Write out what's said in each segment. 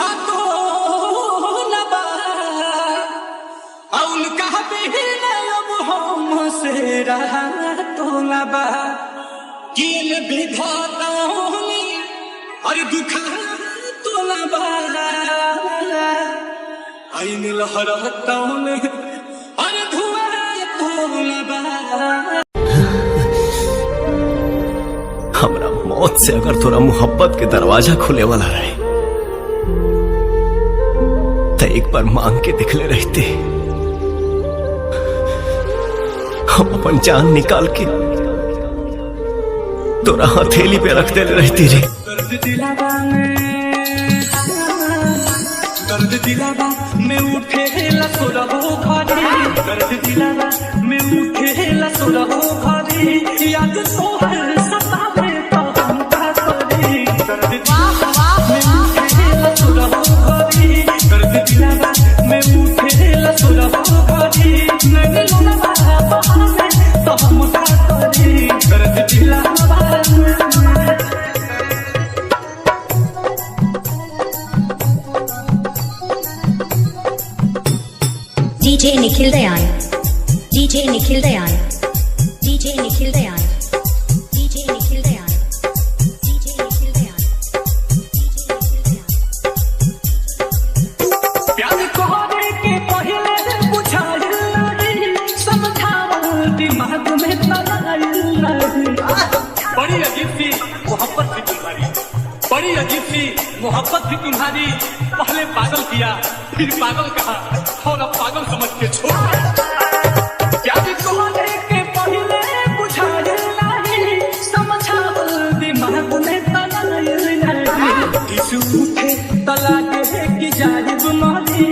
बुझा तो लबा औल कहा पे अब हम से रहा तो लबा किल विधाता होनी और दुखा तो लबा आइन लहराता होने और धुआं तो लबा। हमरा मौत से अगर तोरा मोहब्बत के दरवाजा खुले वाला रहे तो एक बार मांग के दिखले रहते, हम अपन जान निकाल के तोरा हथेली पे रख दे रहती रे। दर्द दिलावा में उठे लसोरा हो भारी, दर्द दिलावा में उठे लसोरा हो भारी, याद तो हर सतावे तो हम का करी। दर्द दिलावा में उठे लसोरा हो भारी, दर्द दिलावा में उठे लसोरा हो भारी, नैन लोना बहावे तो हम का करी। दर्द दिलावा DJ Nikhil Dayan, DJ Nikhil Dayan, DJ Nikhil Dayan, DJ Nikhil Dayan, DJ Nikhil Dayan, प्यार कोहरे के पहले बुझाइल नहीं, समझावल दिमाग में तलाइल नहीं। बड़ी अजीब सी मोहब्बत थी तुम्हारी, बड़ी अजीब सी मोहब्बत थी तुम्हारी, पहले पागल किया फिर पागल कहा और अब पागल समझ के छोड़। प्यार कोहरे के पहले बुझाइल नहीं, समझावल दिमाग में तलाइल नहीं। इस उठे तलाके की जाइब मारी,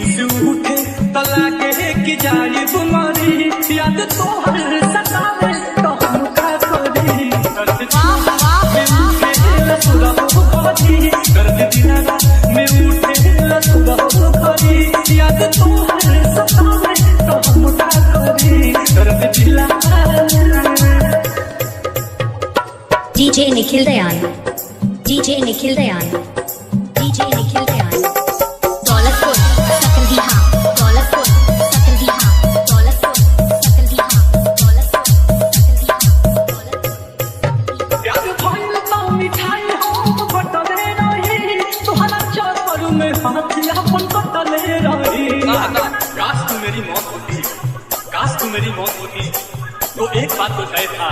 इस उठे तलाके की जाइब मारी, याद तो हर सतावे तो हम का करी। दर्द लसुरा हो भारी, दर्द दिलावा में उठे लसुरा हो भारी, याद तो हर सतावे तो हम का करी। दर्द दिलावा DJ Nikhil Dayan, DJ Nikhil Dayan, DJ Nikhil Dayan, Daulatpur, Sakaldiha, Daulatpur, Sakaldiha, Daulatpur, Sakaldiha, Daulatpur, Sakaldiha, प्यार भइल तो मिठाई हम बटले रही, तोहरा चक्कर में हाथ अपन कटले रही। काश तू मेरी मौत होती, काश तू मेरी मौत होती तो एक बात तो तय था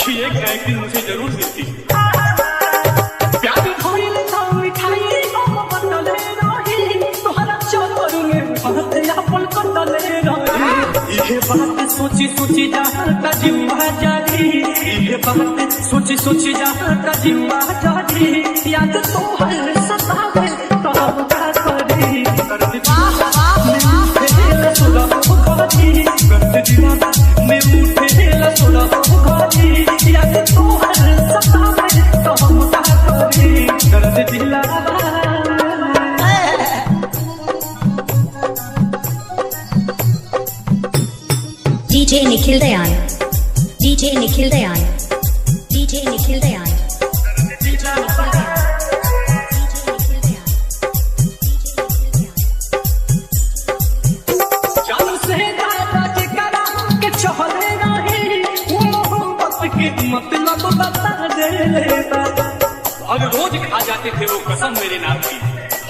कि एक न एक दिन मुझे जरूर मिलती। प्यार भइल तो मिठाई हम बटले रही, तोहरा चक्कर में हाथ अपन कटले रही। ये बात सोची सोची जाता जीवा जारी, ये बात सोची सोची जाता जीवा जारी, याद तो हर सतावे तो हम का करी। दर्द लसुरा हो भारी, दर्द दिलावा में उठे लसुरा हो भारी, याद तो हर सतावे तो हम का करी। दर्द दिलावा DJ Nikhil Dayan, DJ Nikhil Dayan, DJ Nikhil Dayan, DJ Nikhil Dayan, जान से दादा के करा के चहले रही, वो मोहब्बत की मतलब बता दे लेता। हर रोज खा जाते थे वो कसम मेरे नाम की,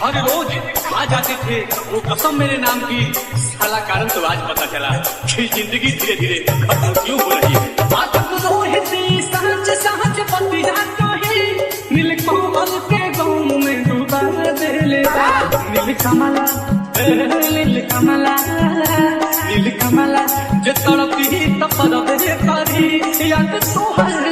हर रोज खा जाते थे वो कसम मेरे नाम की, साला कारण तो आज पता चला कि जिंदगी धीरे धीरे खत्म क्यों हो रही है। आतंक रोहिती सहज सहज बतिया कही, नीलकमल के गाँव में डूबा दे लेता। नीलकमला नीलकमला नीलकमला जो तड़पी तपड़ दे पारी, याद तो हर